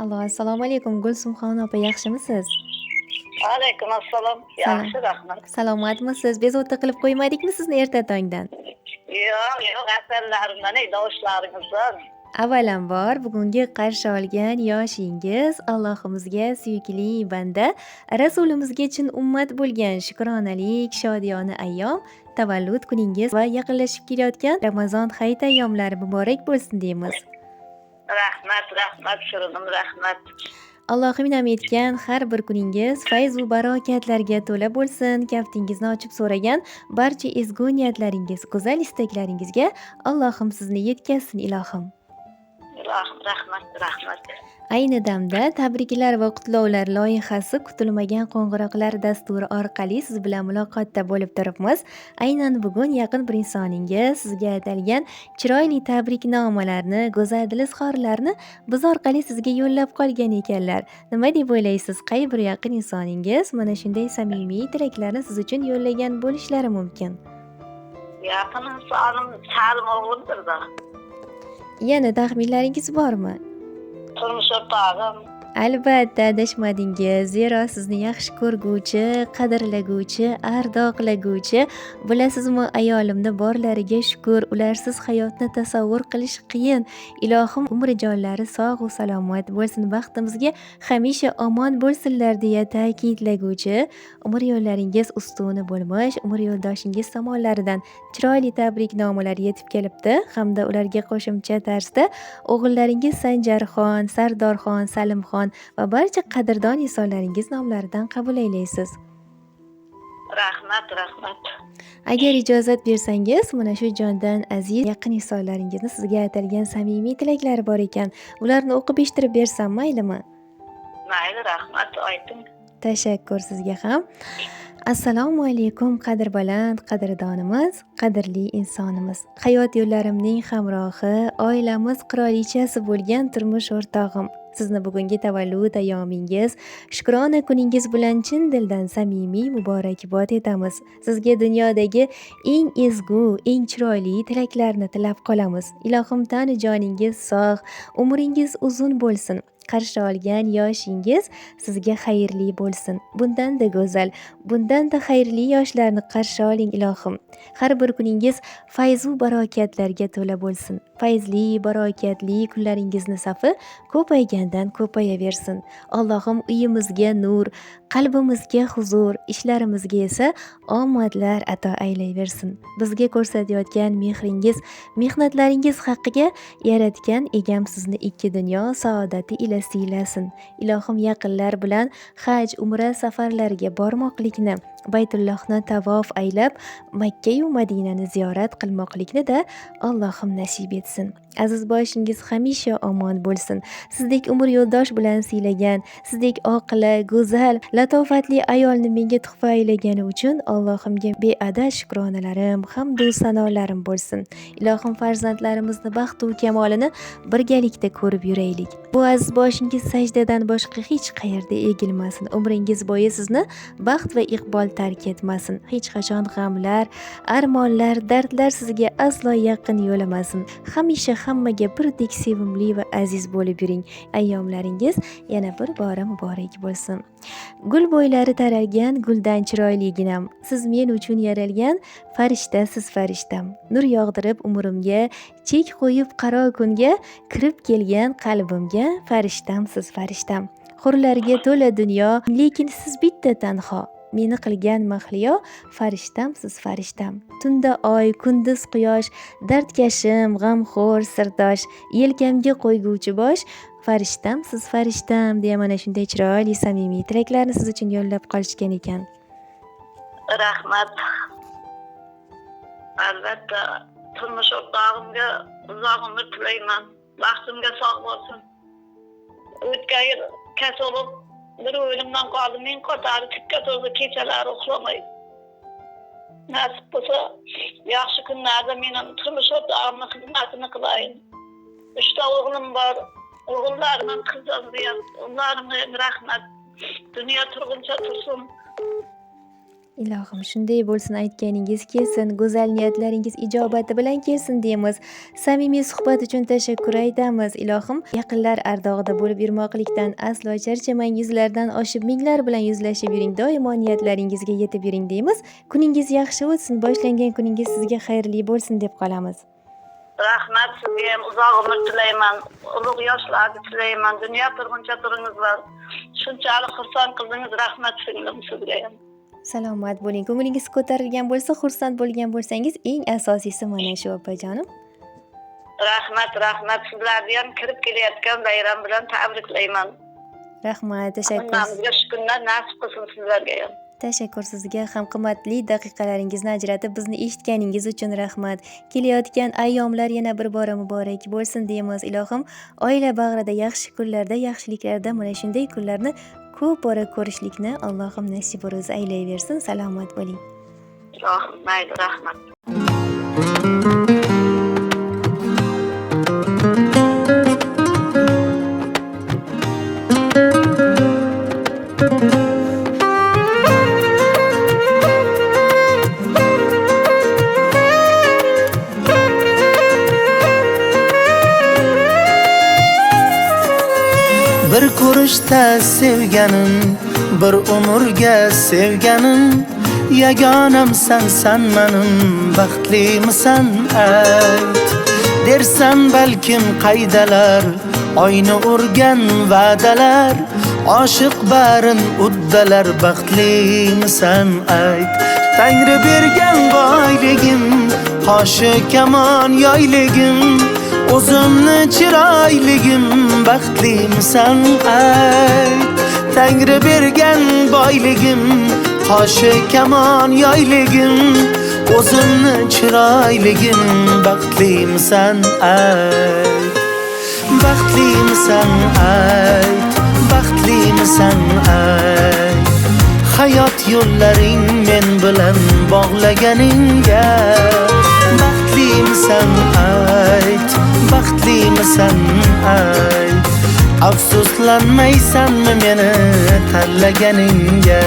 Allo, assalomu alaykum Gulsumxon opa, yaxshimisiz? Alaykum assalom. Salom. Yaxshi, rahmat. Salomatmisiz? Bezovta qilib qo'ymadikmi sizni erta tongdan? Yo'q, asarlarimdan, tovushlaringizdan. Avvalambor bugungi qarshi olgan yoshingiz Allohimizga suyukli banda, Rasulimizga chin ummat bo'lgan shukronalik, shodiyona ayyom, tavallud kuningiz va yaqinlashib kelayotgan Ramazon hayit ayyomlari muborak bo'lsin deymiz. Rahmat, shurinim, rahmat. Allohim in'om etgan har bir kuningiz fayz va barokatlarga to'la bo'lsin. Kaftingizni ochib so'ragan barcha ezgu niyatlaringiz, go'zal istaklaringizga Allohim sizni yetkazsin ilohim. Ilohim, rahmat. Ayni damda tabriklar va qutlovlar loyihasi kutilmagan qo'ng'iroqlar dasturi orqali siz bilan muloqotda bo'lib turibmiz. Aynan bugun yaqin bir insoningiz sizga atalgan chiroyli tabriknomalarni, go'zal izhorlarni biz orqali sizga yo'llab qolgan ekanlar. Nima deb o'ylaysiz? Qay bir yaqin insoningiz mana shunday samimiy tilaklarni siz uchun yo'llagan bo'lishlari mumkin? Yaqin insonim Salim o'g'limdir-da. Yana taxminlaringiz bormi? Turmush o'rtog'im. Albatta adashmadingiz. Zero sizni yaxshi ko'rguvchi, qadrlaguvchi, ardoqlaguvchi, bilasizmi, ayolimni borlariga shukr, ularsiz hayotni tasavvur qilish qiyin. Ilohim umri jonlari sog' va salomat bo'lsin, baxtimizga hamisha omon bo'lsinlar deya ta'kidlaguvchi, umr yo'llaringiz ustuni bo'lmish, umr yo'ldoshingiz tomonlaridan chiroyli tabriknomalar yetib kelibdi hamda ularga qo'shimcha tarzda o'g'illaringiz Sanjarxon, Sardorxon, Salimxon va barcha qadrdon insonlaringiz nomlaridan qabul aylaysiz. Rahmat. Agar ijozat bersangiz, mana shu jondan aziz yaqin insonlaringizni sizga atalgan samimiy tilaklari bor ekan. Ularni o'qib eshittirib bersam maylimi? Mayli, rahmat, ayting. Tashakkur sizga ham. Assalomu alaykum qadrbaland qadrdonimiz, qadrli insonimiz. Hayot yo'llarimning hamrohi, oilamiz qirolichasi bo'lgan turmush o'rtog'im. Sizni bugungi tavallud ayyomingiz, shukrona kuningiz bilan chin dildan samimiy muborakbod etamiz. Sizga dunyodagi eng ezgu, eng chiroyli tilaklarni tilab qolamiz. Ilohim tani joningiz sog', umringiz uzun bo'lsin. Qarshi olgan yoshingiz sizga xayrli bo'lsin. Bundan-da go'zal, bundan-da xayrli yoshlarni qarshi oling ilohim. Har bir kuningiz fayz va barokatlarga to'la bo'lsin. Fayzli, barokatli kunlaringizni safi ko'paygandan ko'payaversin. Allohim uyimizga nur, qalbimizga huzur, ishlarimizga esa omadlar ato aylayversin. Bizga ko'rsatayotgan mehringiz, mehnatlaringiz haqqiga yaratgan egam sizni ikki dunyo saodati ila siylasin. Ilohim yaqinlar bilan haj, umra safarlariga bormoqlikni, Baytullohni tavof aylab, Makka va Madinani ziyorat qilmoqlikni da Allohim nasib etsin. Aziz boshingiz hamisha omon bo'lsin. Sizdek umr yo'ldosh bilan siylagan, sizdek oqila, go'zal, latofatli ayolni menga tuhfa aylagani uchun Allohimga beadad shukronalarim, hamdu sanolarim bo'lsin. Ilohim farzandlarimizni baxt va kamolini birgalikda ko'rib yuraylik. Bu aziz boshingiz sajdadan boshqa hech qayerda egilmasin. Umringiz bo'yi sizni baxt va iqbol tark etmasin. Hech qachon g'amlar, armonlar, dardlar sizga aslo yaqin yo'lamasin. Hamisha hammaga birdek sevimli va aziz bo'lib yuring. Ayyomlaringiz yana bir bora muborak bo'lsin. Gul bo'ylari taralgan guldan chiroyliginam. Siz men uchun yaralgan farishta, siz farishtam. Nur yog'dirib umrimga, chek qo'yib qaro kunga, kirib kelgan qalbimga, farishtam, siz farishtam. Hurlarga to'la dunyo, lekin siz bitta tanho. Meni qilgan mahliyo, farishtam, siz farishtam. Tunda oy, kunduz quyosh, dardkashim, g'amxo'r sirdosh, yelkamga qo'yguvchi bosh, farishtam, siz farishtam deya mana shunday chiroyli samimiy tilaklarni siz uchun yo'llab qolishgan ekan. Rahmat. Albatta, turmush o'rtog'imga uzoq umr tilayman. Baxtimga sog' bo'lsin. O'tgan yil kasal bo'lib bir o'limdan qoldim. Men qatori tikka to'g'ri kechalar uxlamay. Nasib bo'lsa, yaxshi kunlarda mening turmush o'rtog'imning xizmatini qilayin. 3 ta o'g'lim bor. O'g'illarimning qizlariga, ularga rahmat. Dunyo turguncha tursin. Ilohim shunday bo'lsin, aytganingiz kelsin, go'zal niyatlaringiz ijobati bilan kelsin deymiz. Samimiy suhbat uchun tashakkur aytamiz. Ilohim yaqinlar ardog'ida bo'lib yurmoqlikdan aslo charchamang, yuzlardan oshib minglar bilan yuzlashib yuring, doimo niyatlaringizga yetib yuring deymiz. Kuningiz yaxshi o'tsin, boshlangan kuningiz sizga xayrli bo'lsin deb qolamiz. Rahmat sizga ham uzoq umr tilayman. Ulug' yoshlarni tilayman. Dunyo turguncha turingizlar. Shunchalik xursand qildingiz, rahmat singlim sizga ham. Salomat bo'ling. Ko'nglingiz ko'tarilgan bo'lsa, xursand bo'lgan bo'lsangiz, eng asosiysi mana shu opajonim. Rahmat sizlarni ham kirib kelayotgan bayram bilan tabriklayman. Rahmat, tashakkur. Allohga shukrlar nasib qilsin sizlarga ham. Tashakkur sizga ham, qimmatli daqiqalaringizni ajratib bizni eshitganingiz uchun rahmat. Kelayotgan ayyomlar yana bir bora muborak bo'lsin deymiz. Ilohim oila bag'rida yaxshi kunlarda, yaxshiliklarda mana shunday kunlarni ko'p bora ko'rishlikni Allohim nasib ro'zi aylayversin. Salomat bo'ling. Ilohim mayli, rahmat. Bir ko'rishda sevganim, bir umrga sevganim, yagonamsan san menim, baxtlimisan ayt. Dersan balkim qaydalar, oyni urgan va'dalar, oshiq barin uddalar, baxtlimisan ayt. Tangri bergan boyligim, qoshi kamon yoyligim, o'zimni chiroyligim, baxtlimisan ayt. Tangri bergan boyligim, qoshi kamon yoyligim, o'zimni chiroyligim, baxtlimisan ayt. Baxtlimisan ayt, baxtlimisan ayt. Hayot yo'llaring men bilan bog'laganingga baxtlimisan ayt, baxtlimisan ayt. Afsuslanmaysanmi meni tanlaganingga?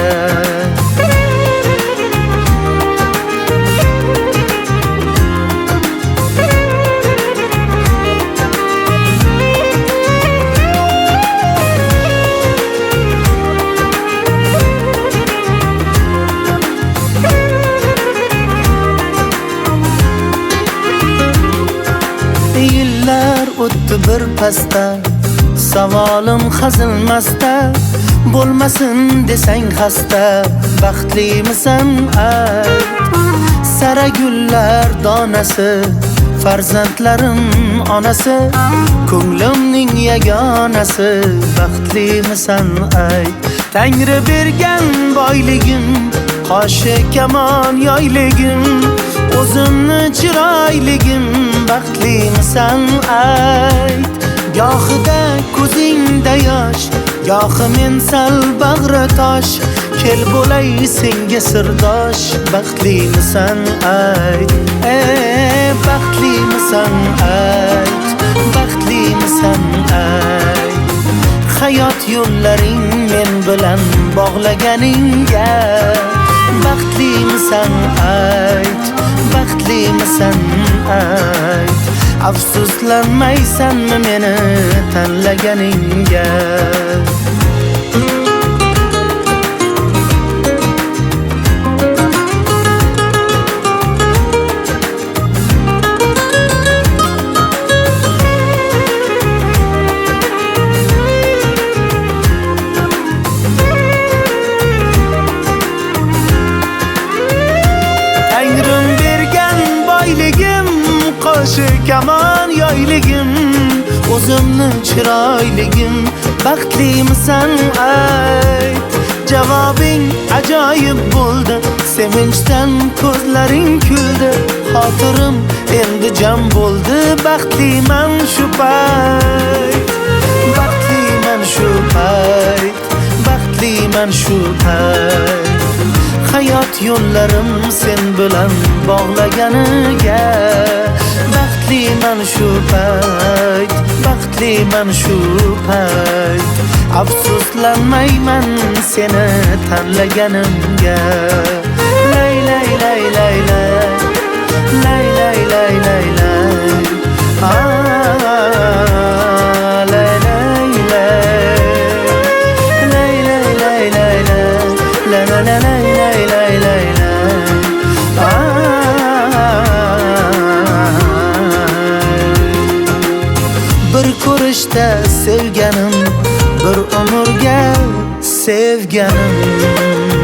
Yillar o'tdi bir pasta, savolim hazilmasda, bo'lmasin desang xasta, baxtlimisan ayt. Sara gullar donasi, farzandlarim onasi, ko'nglimning yagonasi, baxtlimisan ayt. Tangri bergan boyligim, qoshi kamon yoyligim, o'zimni chiroyligim, baxtlimisan ayt. Gohida ko'zingda yosh, gohi men sal bag'ri tosh, kel bo'lay senga sirdosh, baxtlimisan ayt. Baxtlimisan ayt, baxtlimisan ayt. Hayot yo'llaring men bilan bog'laganingga baxtlimisan ayt, baxtlimisan ayt. Afsuslanmaysanmi meni tanlaganingga? Qoshi kamon yoyligim, o'zimni chiroyligim, baxtlimisan ayt. Javobing ajoyib bo'ldi, sevinchdan ko'zlaring kuldi, xotirim endi jam bo'ldi, baxtliman shu payt. Baxtliman shu payt, baxtliman shu payt. Hayot yo'llarim sen bilan bog'laganiga baxtliman shu payt, baxtliman shu payt. Afsuslanmayman seni tanlaganimga. lay lay lay lay lay lay lay lay lay lay lay lay lay lay lay la la la lay lay lay lay bir ko'rishda sevganim bir umrga sevganim